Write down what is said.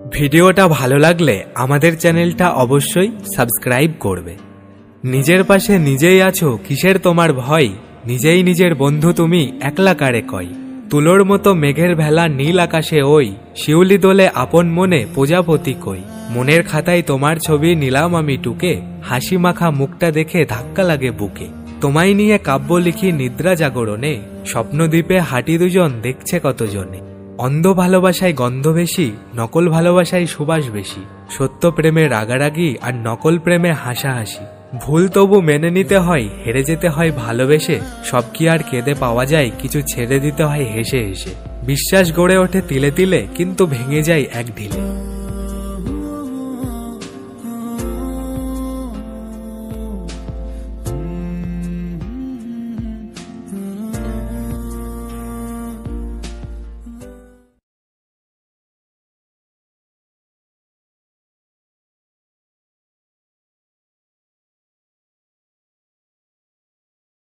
ভিডিওটা ভালো লাগলে আমাদের চ্যানেলটা অবশ্যই সাবস্ক্রাইব করবে। নিজের পাশে নিজেই আছো, কিসের তোমার ভয়? নিজেই নিজের বন্ধু তুমি, একলা কারে কয়? তুলোর মতো মেঘের ভেলা নীল আকাশে ওই, শিউলি দোলে আপন মনে প্রজাপতি কই। মনের খাতায় তোমার ছবি নিলাম আমি টুকে, হাসি মাখা মুখটা দেখে ধাক্কা লাগে বুকে। তোমায় নিয়ে কাব্য লিখি নিদ্রা জাগরণে, স্বপ্নদ্বীপে হাঁটি দুজন দেখছে কতজনে। অন্ধ ভালোবাসায় গন্ধ বেশি, নকল ভালোবাসায় সুবাস বেশি। সত্য প্রেমে রাগারাগি আর নকল প্রেমে হাসাহাসি। ভুল তবু মেনে নিতে হয়, হেরে যেতে হয় ভালোবেসে। সব কি আর কেঁদে পাওয়া যায়, কিছু ছেড়ে দিতে হয় হেসে হেসে। বিশ্বাস গড়ে ওঠে তিলে তিলে, কিন্তু ভেঙে যায় এক ঢিলে।